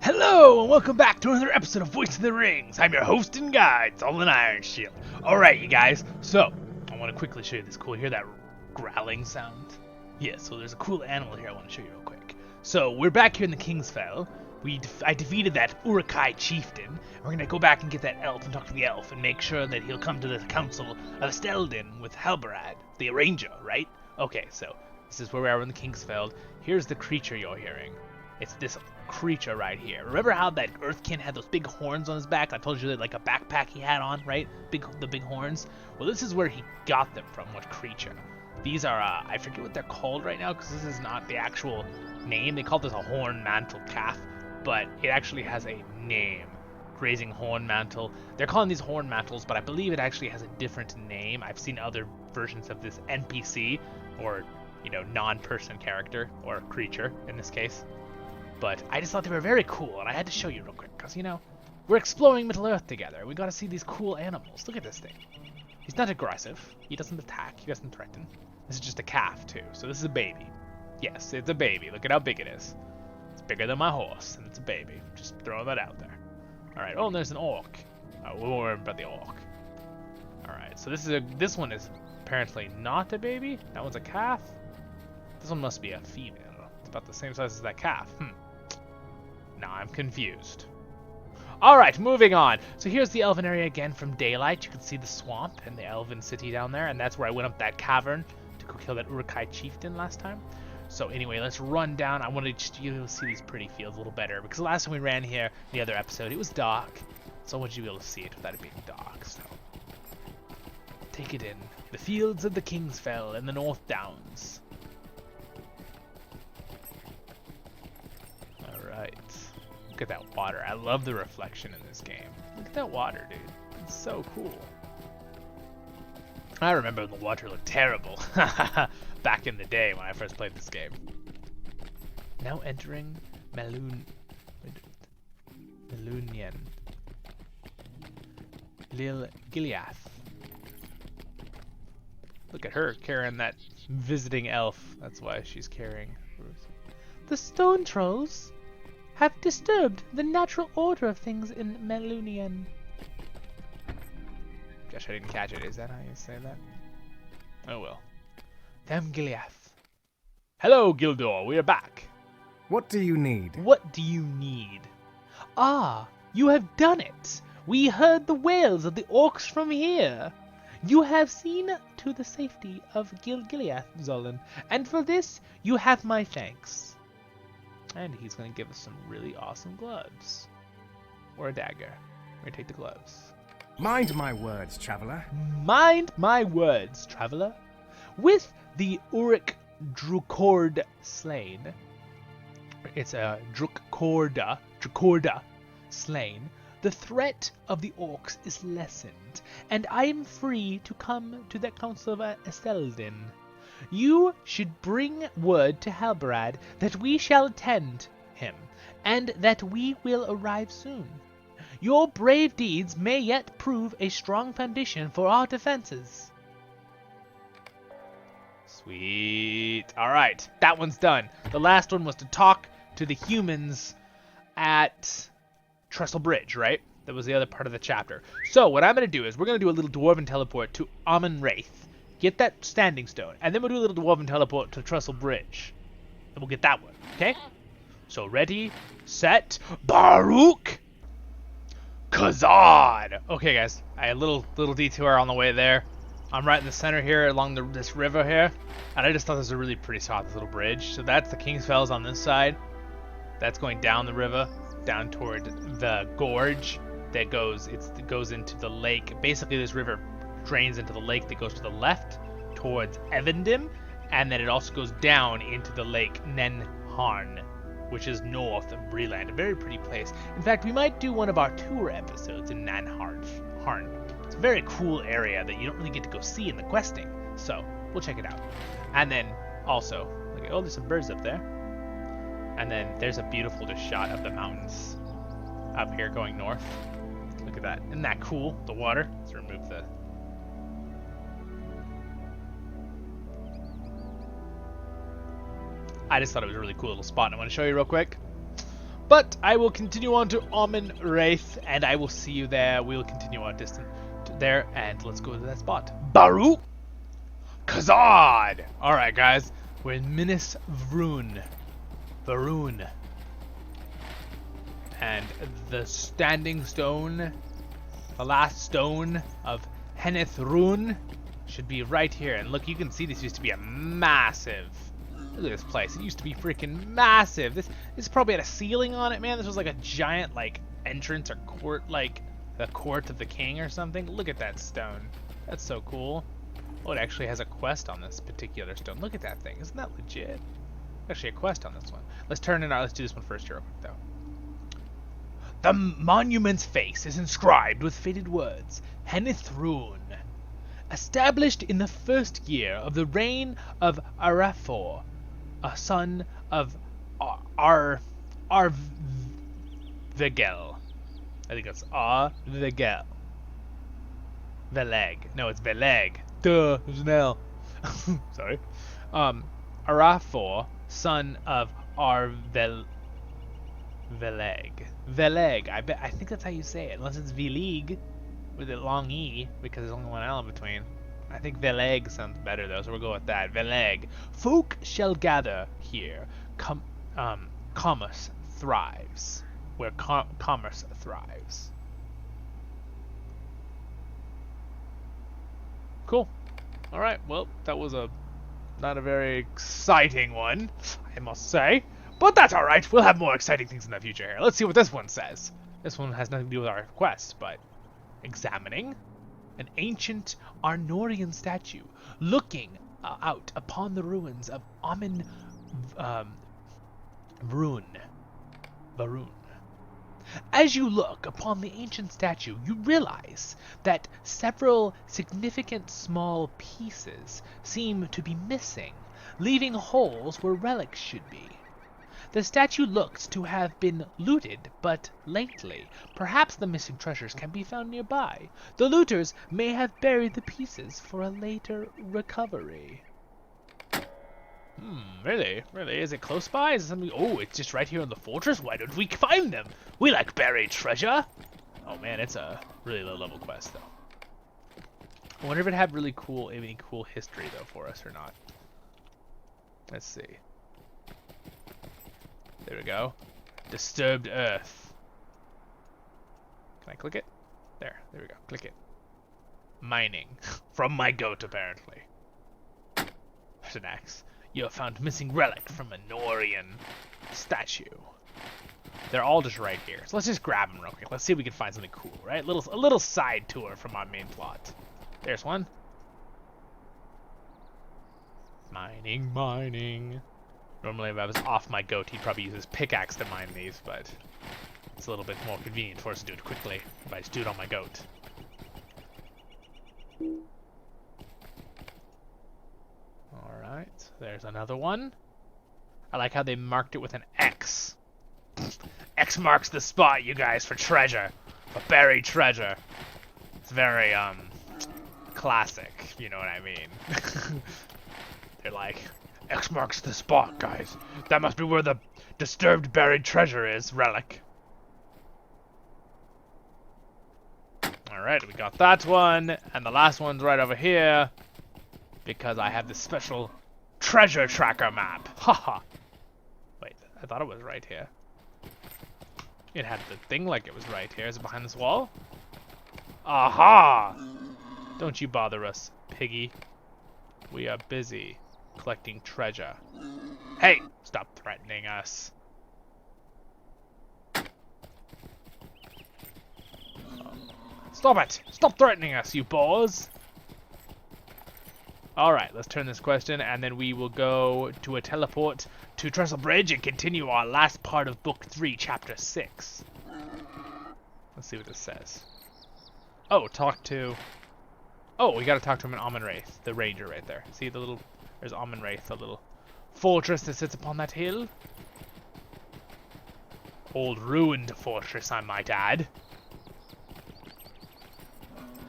Hello, and welcome back to another episode of Voice of the Rings. I'm your host and guide, Solon Ironshield. Alright, you guys, so, I want to quickly show you this cool, hear that growling sound? Yeah, so there's a cool animal here I want to show you real quick. So, we're back here in the Kingsfell. I defeated that Uruk-hai chieftain. We're gonna go back and get that elf and talk to the elf and make sure that he'll come to the council of Esteldin with Halbarad, the arranger, right? Okay, so, this is where we are in the Kingsfell. Here's the creature you're hearing. It's this creature right here. Remember how that Earthkin had those big horns on his back? I told you that like a backpack he had on, right? The big horns. Well, this is where he got them from. What creature? These are I forget what they're called right now because this is not the actual name. They call this a horn mantle calf, but it actually has a name. Grazing horn mantle. They're calling these horn mantles, but I believe it actually has a different name. I've seen other versions of this NPC or non-person character or creature in this case. But I just thought they were very cool, and I had to show you real quick, because, we're exploring Middle Earth together. We gotta see these cool animals. Look at this thing. He's not aggressive. He doesn't attack. He doesn't threaten. This is just a calf, too. So this is a baby. Yes, it's a baby. Look at how big it is. It's bigger than my horse, and it's a baby. Just throwing that out there. Alright, oh, and there's an orc. Oh, we won't worry about the orc. Alright, so this one is apparently not a baby. That one's a calf. This one must be a female. It's about the same size as that calf. Now I'm confused. Alright, moving on. So here's the elven area again from daylight. You can see the swamp and the elven city down there, and that's where I went up that cavern to go kill that Uruk-hai chieftain last time. So anyway, let's run down. I wanted you to see these pretty fields a little better, because the last time we ran here, the other episode, it was dark. So I want you to be able to see it without it being dark, so take it in. The fields of the Kingsfell and the North Downs. Alright. Look at that water. I love the reflection in this game. Look at that water, dude. It's so cool. I remember the water looked terrible back in the day when I first played this game. Now entering Melunian. Lil Gileath. Look at her carrying that visiting elf. That's why she's carrying. The stone trolls have disturbed the natural order of things in Melunian. Gosh, I didn't catch it. Is that how you say that? Oh well. Them Gileath. Hello, Gildor. We are back. What do you need? What do you need? Ah, you have done it. We heard the wails of the orcs from here. You have seen to the safety of Gileath, Zolan, and for this you have my thanks. And he's going to give us some really awesome gloves. Or a dagger. We're going to take the gloves. Mind my words, traveler. Mind my words, traveler. With the Uruk Drucord slain, it's a Drukorda slain, the threat of the orcs is lessened, and I am free to come to the council of Esteldin. You should bring word to Halbarad that we shall attend him, and that we will arrive soon. Your brave deeds may yet prove a strong foundation for our defenses. Sweet. Alright, that one's done. The last one was to talk to the humans at Trestle Bridge, right? That was the other part of the chapter. So what I'm going to do is we're going to do a little dwarven teleport to Amon Wraith. Get that standing stone, and then we'll do a little dwarven teleport to Trestle Bridge. And we'll get that one, okay? So ready, set, Baruch Khazad! Okay, guys, I had a little detour on the way there. I'm right in the center here along this river here, and I just thought this was a really pretty spot, this little bridge. So that's the Kingsfells on this side. That's going down the river, down toward the gorge that goes into the lake. Basically, this river drains into the lake that goes to the left towards Evendim, and then it also goes down into the lake Nenharn, which is north of Breland. A very pretty place. In fact, we might do one of our tour episodes in Nenharn. It's a very cool area that you don't really get to go see in the questing, so we'll check it out. And then also, look at, oh, there's some birds up there. And then there's a beautiful just shot of the mountains up here going north. Look at that. Isn't that cool? The water. Let's remove the I just thought it was a really cool little spot, and I want to show you real quick. But I will continue on to Amen Wraith, and I will see you there. We'll continue our distance there, and let's go to that spot. Baru Khazad! Alright, guys. We're in Minas Vroon. Varun. And the standing stone, the last stone of Heneth Rune, should be right here. And look, you can see this used to be a massive... Look at this place. It used to be freaking massive. This probably had a ceiling on it, man. This was like a giant, like, entrance or court, like the court of the king or something. Look at that stone. That's so cool. Oh, it actually has a quest on this particular stone. Look at that thing. Isn't that legit? Actually, a quest on this one. Let's turn it out. Let's do this one first here, real quick, though. The monument's face is inscribed with faded words. Heneth Rune. Established in the first year of the reign of Arafor, a son of Arvigel. I think that's Arvigel. Veleg. No, it's Veleg. Duh, there's an L. Sorry. Arafor, son of Veleg. Veleg. I think that's how you say it, unless it's Velig with a long E, because there's only one L in between. I think Veleg sounds better though, so we'll go with that. Veleg. Folk shall gather here. Commerce thrives. Where commerce thrives. Cool. Alright, well, that was not a very exciting one, I must say. But that's alright, we'll have more exciting things in the future here. Let's see what this one says. This one has nothing to do with our quest, but... Examining an ancient Arnorian statue looking out upon the ruins of Amen Varun. As you look upon the ancient statue, you realize that several significant small pieces seem to be missing, leaving holes where relics should be. The statue looks to have been looted, but lately. Perhaps the missing treasures can be found nearby. The looters may have buried the pieces for a later recovery. Really? Really? Is it close by? Is it something? Oh, it's just right here in the fortress? Why don't we find them? We like buried treasure! Oh man, it's a really low level quest though. I wonder if it had really cool, any cool history though for us or not. Let's see. There we go. Disturbed Earth. Can I click it? There we go. Click it. Mining. From my goat, apparently. There's an axe. You have found missing relic from a Norian statue. They're all just right here. So let's just grab them real quick. Let's see if we can find something cool, right? A little side tour from our main plot. There's one. Mining. Normally, if I was off my goat, he'd probably use his pickaxe to mine these, but it's a little bit more convenient for us to do it quickly if I just do it on my goat. Alright, there's another one. I like how they marked it with an X. X marks the spot, you guys, for treasure. For buried treasure. It's very, classic, you know what I mean. They're like... X marks the spot, guys. That must be where the disturbed buried treasure is, relic. Alright, we got that one. And the last one's right over here. Because I have this special treasure tracker map. Haha. Wait, I thought it was right here. It had the thing like it was right here. Is it behind this wall? Aha! Don't you bother us, piggy. We are busy collecting treasure. Hey, stop threatening us. Stop it! Stop threatening us, you boars! Alright, let's turn this question, and then we will go to a teleport to Trestle Bridge and continue our last part of Book 3, Chapter 6. Let's see what this says. Oh, talk to... Oh, we gotta talk to him in Amen Wraith, the ranger right there. See the little... There's Amen Wraith, the little fortress that sits upon that hill. Old ruined fortress, I might add.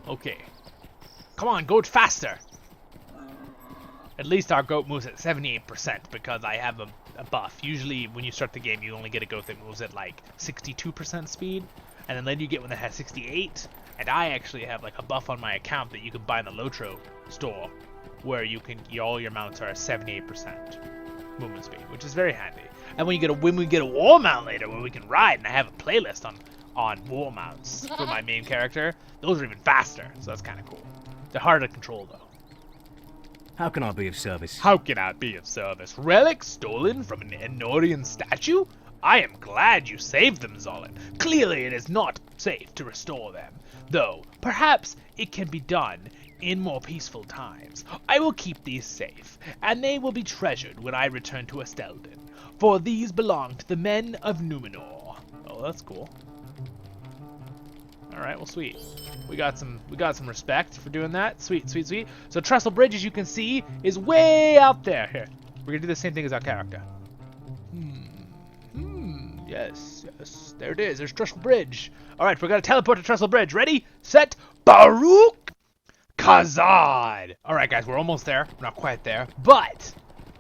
Okay. Come on, goat faster! At least our goat moves at 78% because I have a a buff. Usually when you start the game, you only get a goat that moves at like 62% speed, and then later you get one that has 68. And I actually have like a buff on my account that you can buy in the LOTRO store, where you can all your mounts are 78% movement speed, which is very handy. And when we get a war mount later, where we can ride, and I have a playlist on war mounts for my main character, those are even faster. So that's kind of cool. They're hard to control though. How can I be of service? How can I be of service? Relics stolen from an Enorian statue? I am glad you saved them, Zolan. Clearly it is not safe to restore them, though perhaps it can be done in more peaceful times. I will keep these safe, and they will be treasured when I return to Esteldon, for these belong to the men of Numenor. Oh, that's cool. Alright, well, sweet. We got some respect for doing that. Sweet, sweet, sweet. So Trestle Bridge, as you can see, is way out there. Here, we're gonna do the same thing as our character. Yes, yes. There it is. There's Trestle Bridge. Alright, we're gonna teleport to Trestle Bridge. Ready, set, Baruch Kazad. Alright, guys, we're almost there. We're not quite there, but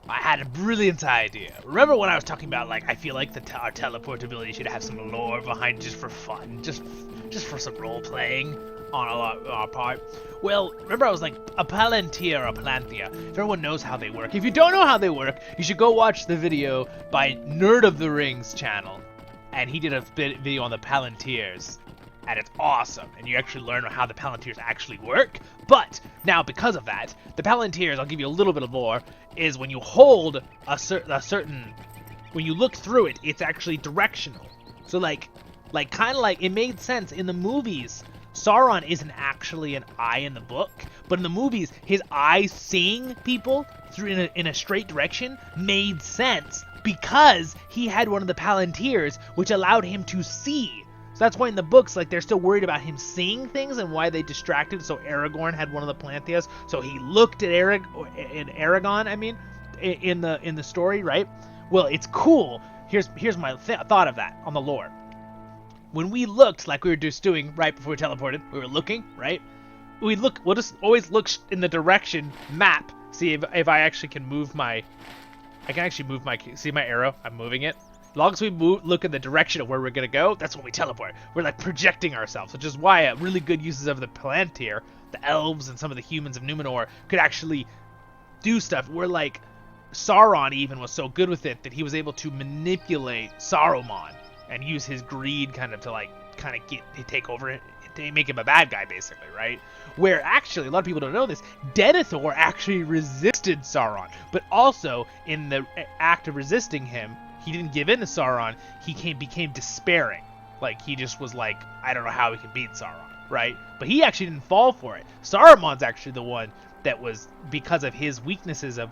I had a brilliant idea. Remember when I was talking about, like, I feel like our teleportability should have some lore behind, just for fun, just for some role playing on our part? Well, remember I was like, a Palantir or a Palanthea. If everyone knows how they work. If you don't know how they work, you should go watch the video by Nerd of the Rings channel, and he did a video on the Palantirs, and it's awesome, and you actually learn how the Palantirs actually work. But now, because of that, the Palantirs, I'll give you a little bit of lore, is when you hold a certain, when you look through it, it's actually directional. So like kind of like, it made sense in the movies. Sauron isn't actually an eye in the book, but in the movies, his eye seeing people through in a straight direction made sense because he had one of the Palantirs, which allowed him to see. So that's why in the books, like, they're still worried about him seeing things and why they distracted. So Aragorn had one of the Palantirs, so he looked at Aragorn. I mean, in the story, right? Well, it's cool. Here's my thought of that on the lore. When we looked, like we were just doing right before we teleported, we were looking, right? We'll just always look in the direction map. See if I actually can move my. I can actually move my. See my arrow? I'm moving it. As long as we look in the direction of where we're gonna go, that's when we teleport. We're like projecting ourselves, which is why really good uses of the Palantir, the elves, and some of the humans of Numenor could actually do stuff. Where like Sauron even was so good with it that he was able to manipulate Saruman and use his greed kind of take over it, to make him a bad guy, basically, right? Where actually, a lot of people don't know this, Denethor actually resisted Sauron, but also in the act of resisting him, he didn't give in to Sauron. He became despairing. Like, he just was like, I don't know how we can beat Sauron, right? But he actually didn't fall for it. Saruman's actually the one that was, because of his weaknesses of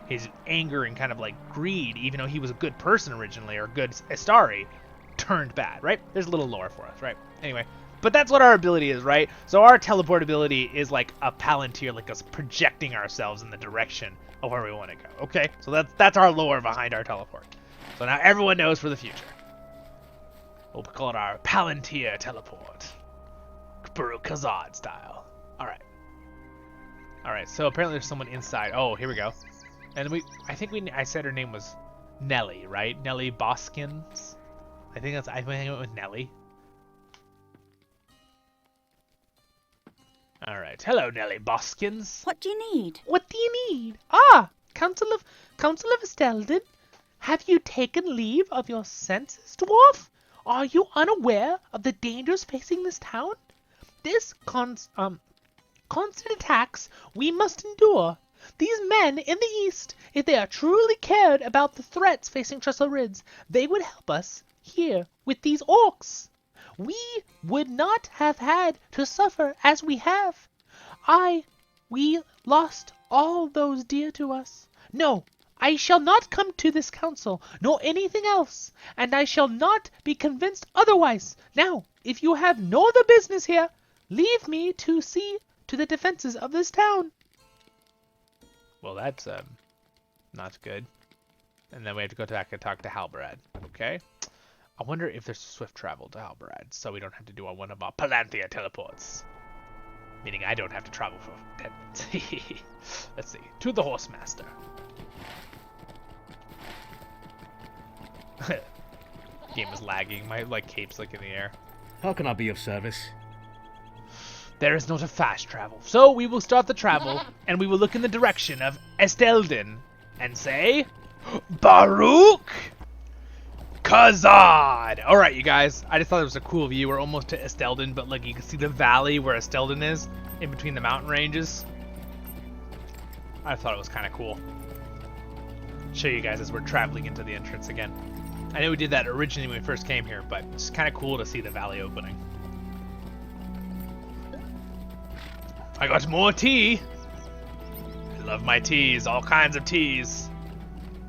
his anger and kind of like greed, even though he was a good person originally, or good Astari, turned bad, right? There's a little lore for us, right? Anyway, but that's what our ability is, right? So our teleportability is like a Palantir, like us projecting ourselves in the direction of where we want to go, okay? So that's our lore behind our teleport. So now everyone knows for the future. We'll call it our Palantir teleport. Baruch Kazad style. Alright. Alright, so apparently there's someone inside. Oh, here we go. And I said her name was Nelly, right? Nelly Boskins. I think I went with Nelly. Alright. Hello, Nelly Boskins. What do you need? What do you need? Ah! Council of Esteldon? Have you taken leave of your senses, dwarf? Are you unaware of the dangers facing this town? This constant attacks we must endure. These men in the east, if they are truly cared about the threats facing Trestle Ridge, they would help us here with these orcs. We would not have had to suffer as we have. We lost all those dear to us. No, I shall not come to this council, nor anything else, and I shall not be convinced otherwise. Now, if you have no other business here, leave me to see to the defenses of this town. Well, that's, not good. And then we have to go back and talk to Halbarad, okay? I wonder if there's swift travel to Halbarad, so we don't have to do one of our Palanthea teleports. Meaning I don't have to travel for 10 minutes. Let's see. To the Horsemaster. Game is lagging. My cape's in the air. How can I be of service? There is not a fast travel, so we will start the travel, and we will look in the direction of Estelden, and say, Baruch Kazad! Alright, you guys, I just thought it was a cool view. We're almost to Estelden, but you can see the valley where Estelden is, in between the mountain ranges. I thought it was kind of cool. Show you guys as we're traveling into the entrance again. I know we did that originally when we first came here, but it's kind of cool to see the valley opening. I got more tea. I love my teas, all kinds of teas.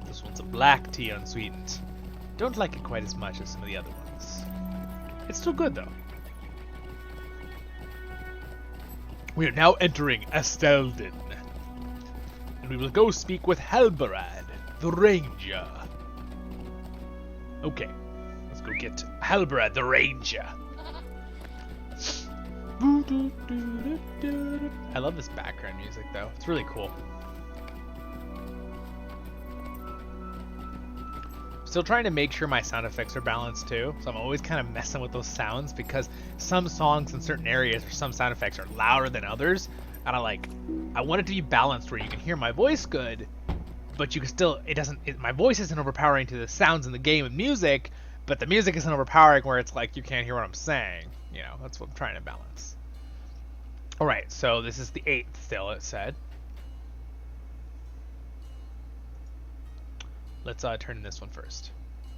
This one's a black tea unsweetened. Don't like it quite as much as some of the other ones. It's still good though. We are now entering Estelden. And we will go speak with Halbarad, the ranger. Okay, let's go get Halbarad, the ranger. I love this background music though. It's really cool. Still trying to make sure my sound effects are balanced too. So I'm always kind of messing with those sounds because some songs in certain areas or some sound effects are louder than others. And I want it to be balanced where you can hear my voice good, but you can still, my voice isn't overpowering to the sounds in the game of music, but the music isn't overpowering where it's you can't hear what I'm saying. You know, that's what I'm trying to balance. Alright, so this is the 8th still, it said. Let's turn this one first.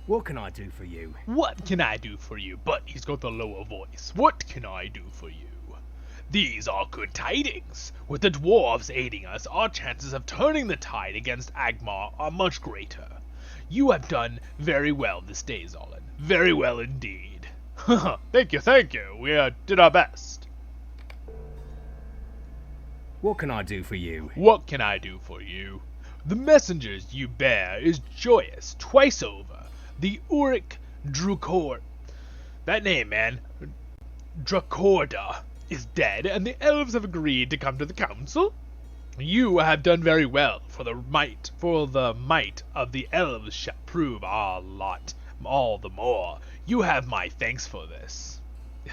What can I do for you? What can I do for you? But he's got the lower voice. What can I do for you? These are good tidings. With the dwarves aiding us, our chances of turning the tide against Agmar are much greater. You have done very well this day, Zolan. Very well indeed. Thank you. We did our best. What can I do for you? What can I do for you? The messengers you bear is joyous twice over. The Uric Drucor... That name, man. Dracorda is dead, and the elves have agreed to come to the council. You have done very well, for the might of the elves shall prove our lot all the more. You have my thanks for this.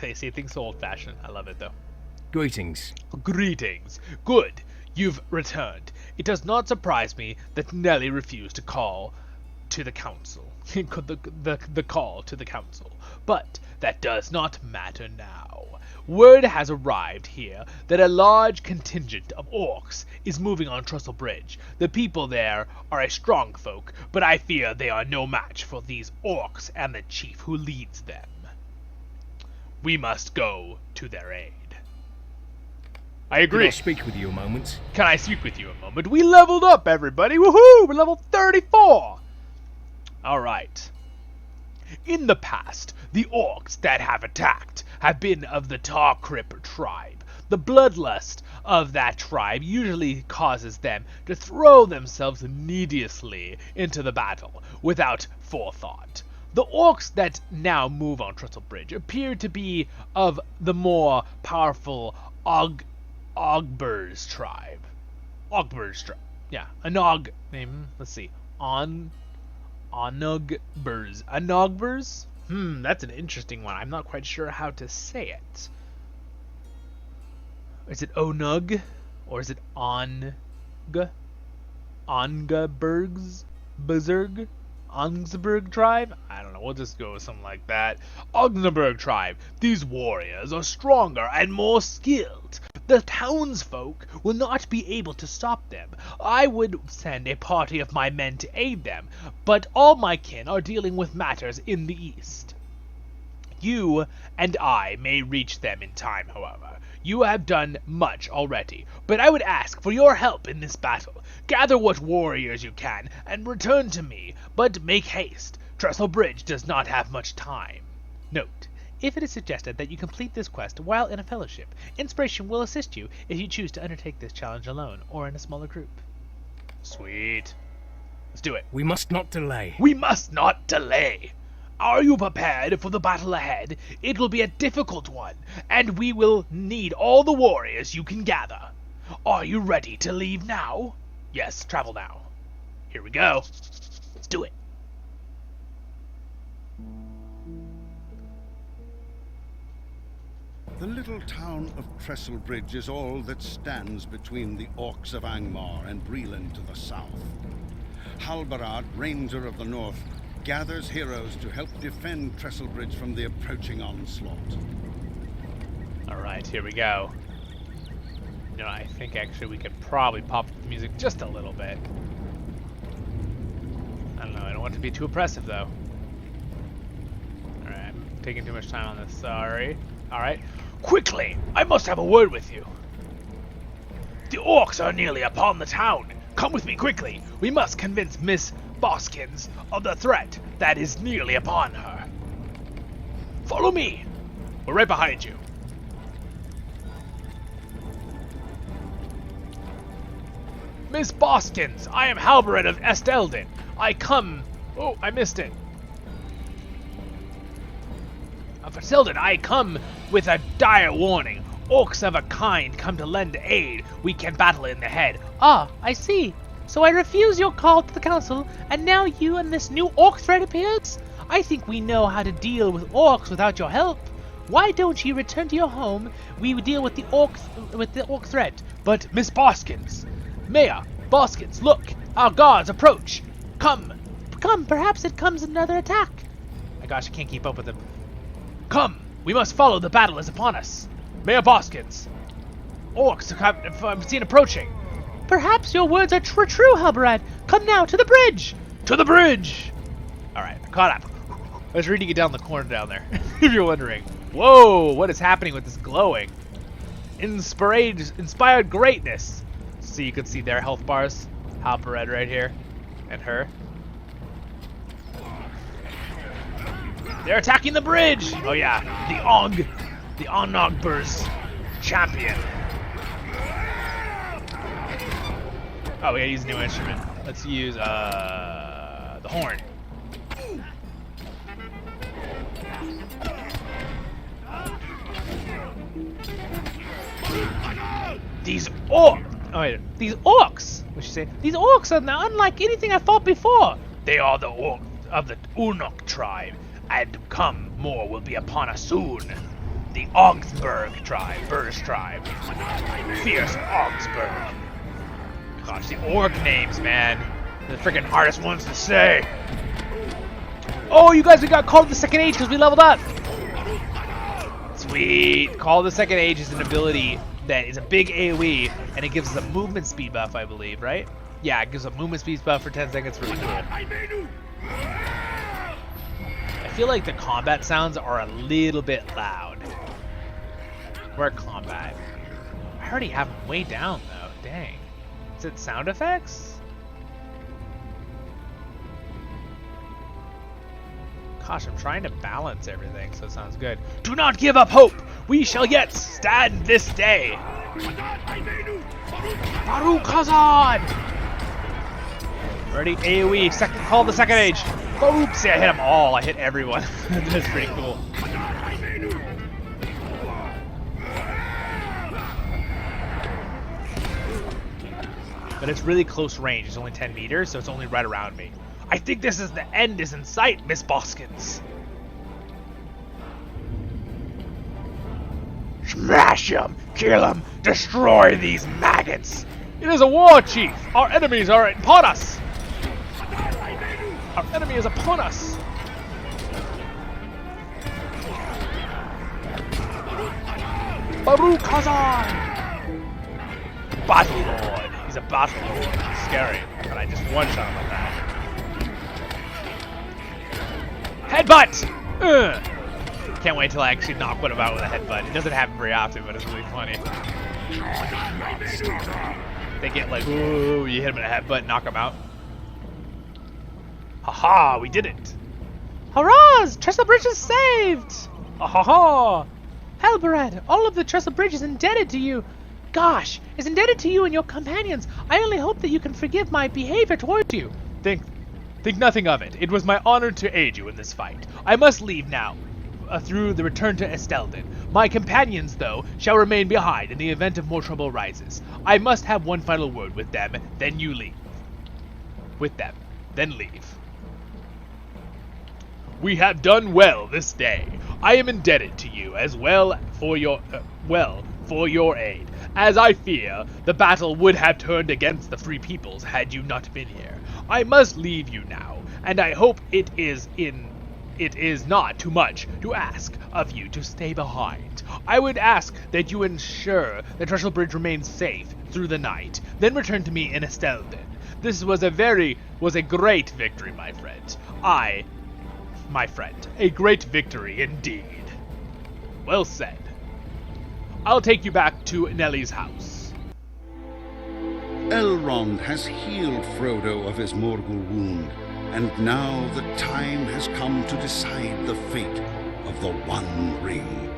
They say things so old-fashioned. I love it, though. Greetings. Greetings. Good. You've returned. It does not surprise me that Nelly refused to call to the council. the call to the council. But that does not matter now. Word has arrived here that a large contingent of orcs is moving on Trestle Bridge. The people there are a strong folk, but I fear they are no match for these orcs and the chief who leads them. We must go to their aid. I agree. Can I speak with you a moment? Can I speak with you a moment? We leveled up, everybody! Woohoo! We're level 34! Alright. In the past, the orcs that have attacked have been of the Tarkrip tribe. The bloodlust of that tribe usually causes them to throw themselves needlessly into the battle without forethought. The orcs that now move on Trestle Bridge appear to be of the more powerful Ogbur's tribe. Ogbur's tribe. Yeah, let's see. Onogburs? That's an interesting one. I'm not quite sure how to say it. Is it Onug? Or is it Ongabergs? Bezerg? Augsburg tribe? I don't know, we'll just go with something like that. Augsburg tribe. These warriors are stronger and more skilled. The townsfolk will not be able to stop them. I would send a party of my men to aid them, but all my kin are dealing with matters in the east. You and I may reach them in time, however. You have done much already, but I would ask for your help in this battle. Gather what warriors you can, and return to me, but make haste. Trestle Bridge does not have much time. Note: if it is suggested that you complete this quest while in a fellowship, inspiration will assist you if you choose to undertake this challenge alone or in a smaller group. Sweet. Let's do it. We must not delay. We must not delay. Are you prepared for the battle ahead? It will be a difficult one, and we will need all the warriors you can gather. Are you ready to leave now? Yes, travel now. Here we go. Let's do it. The little town of Trestlebridge is all that stands between the Orcs of Angmar and Breland to the south. Halbarad, Ranger of the North, gathers heroes to help defend Trestlebridge from the approaching onslaught. Alright, here we go. You know, I think actually we could probably pop the music just a little bit. I don't know, I don't want it to be too oppressive though. Alright, I'm taking too much time on this, sorry. Alright. Quickly! I must have a word with you. The orcs are nearly upon the town. Come with me quickly. We must convince Miss Boskins of the threat that is nearly upon her. Follow me. We're right behind you. Miss Boskins, I am Halbered of Estelden. I come... Oh, I missed it. Of Estelden, I come with a dire warning. Orcs of a kind come to lend aid. We can battle in the head. Ah, I see. So I refuse your call to the council, and now you and this new orc threat appears? I think we know how to deal with orcs without your help. Why don't you return to your home? We would deal with the orc threat. But Miss Boskins, Mayor Boskins, look, our guards approach. Come. Perhaps it comes another attack. My gosh, I can't keep up with them. Come, we must follow. The battle is upon us. Mayor Boskins, orcs have seen approaching. Perhaps your words are true, Halbarad. Come now to the bridge. To the bridge. All right, caught up. I was reading it down the corner down there. If you're wondering. Whoa, what is happening with this glowing? Inspired greatness. So you can see their health bars. Halbarad right here, and her. They're attacking the bridge! Oh yeah, the Onogbur's champion. Oh, we gotta use a new instrument. Let's use the horn. These orcs! What'd she say? These orcs are now unlike anything I fought before. They are the orcs of the Unok tribe, and come, more will be upon us soon. The Augsburg tribe, Burr's tribe. Fierce Augsburg. Gosh, the orc names, man. They're the freaking hardest ones to say. Oh, you guys, we got called the second age because we leveled up. Sweet. Call the second age is an ability that is a big AoE, and it gives us a movement speed buff, I believe, right? Yeah, it gives a movement speed buff for 10 seconds. Really cool. I feel like the combat sounds are a little bit loud. Where combat? I already have them way down, though. Dang. Is it sound effects? Gosh, I'm trying to balance everything, so it sounds good. Do not give up hope! We shall yet stand this day! Baru Khazad! Ready? AoE, call the second age. Oops, I hit them all. I hit everyone. That's pretty cool. But it's really close range. It's only 10 meters, so it's only right around me. I think this is the end is in sight, Miss Boskins. Smash them, kill them, destroy these maggots. It is a war, chief. Our enemies are upon us. Our enemy is upon us. Baru Khazan. Battle Lord. He's a battle lord. He's scary. But I just one-shot him with that. Headbutt! Can't wait till I actually knock one about with a headbutt. It doesn't happen very often, but it's really funny. They get like, ooh, you hit him in a headbutt, knock him out. Haha, we did it! Hurrahs! Trestlebridge is saved! Ha! Halbarad, all of the Trestlebridge is indebted to you. Gosh, is indebted to you and your companions. I only hope that you can forgive my behavior towards you. Think nothing of it. It was my honor to aid you in this fight. I must leave now, through the return to Estelden. My companions, though, shall remain behind in the event of more trouble arises. I must have one final word with them, then you leave. With them, then leave. We have done well this day. I am indebted to you as well for your aid, as I fear the battle would have turned against the Free Peoples had you not been here. I must leave you now, and I hope it is not too much to ask of you to stay behind. I would ask that you ensure the Trestle Bridge remains safe through the night, then return to me in Esteldin. This was a great victory, my friend. My friend, a great victory indeed. Well said. I'll take you back to Nellie's house. Elrond has healed Frodo of his Morgul wound, and now the time has come to decide the fate of the One Ring.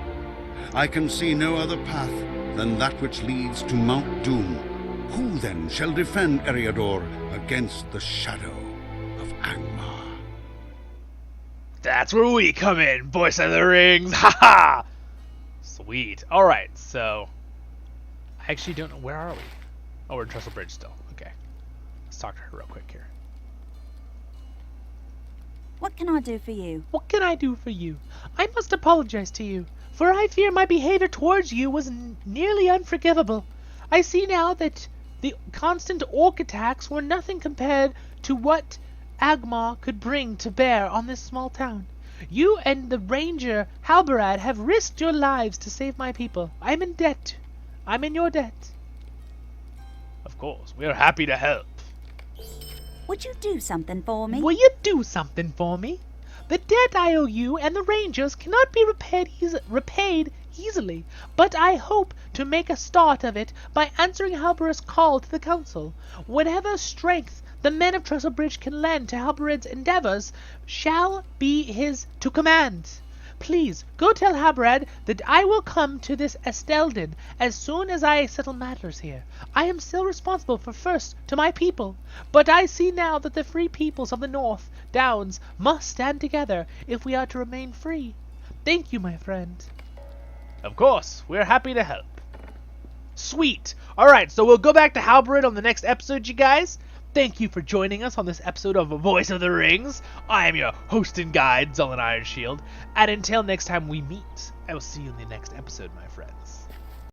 I can see no other path than that which leads to Mount Doom. Who then shall defend Eriador against the shadow of Angmar? That's where we come in, Voice of the Rings. Haha! Sweet. Alright, so I actually don't know, where are we? Oh, we're in Trestle Bridge still. Okay. Let's talk to her real quick here. What can I do for you? What can I do for you? I must apologize to you, for I fear my behavior towards you was nearly unforgivable. I see now that the constant orc attacks were nothing compared to what Angmar could bring to bear on this small town. You and the ranger Halbarad have risked your lives to save my people. I'm in debt. I'm in your debt. Of course, we are happy to help. Would you do something for me? Will you do something for me? The debt I owe you and the rangers cannot be repaid easily, but I hope to make a start of it by answering Halbarad's call to the council. Whatever strength the men of Trestle Bridge can lend to Halbarad's endeavors shall be his to command. Please, go tell Halbarad that I will come to this Esteldin as soon as I settle matters here. I am still responsible for first to my people, but I see now that the free peoples of the North Downs must stand together if we are to remain free. Thank you, my friend. Of course, we're happy to help. Sweet. Alright, so we'll go back to Halbarad on the next episode, you guys. Thank you for joining us on this episode of Voice of the Rings. I am your host and guide, Zullen Ironshield, and until next time we meet, I will see you in the next episode, my friends.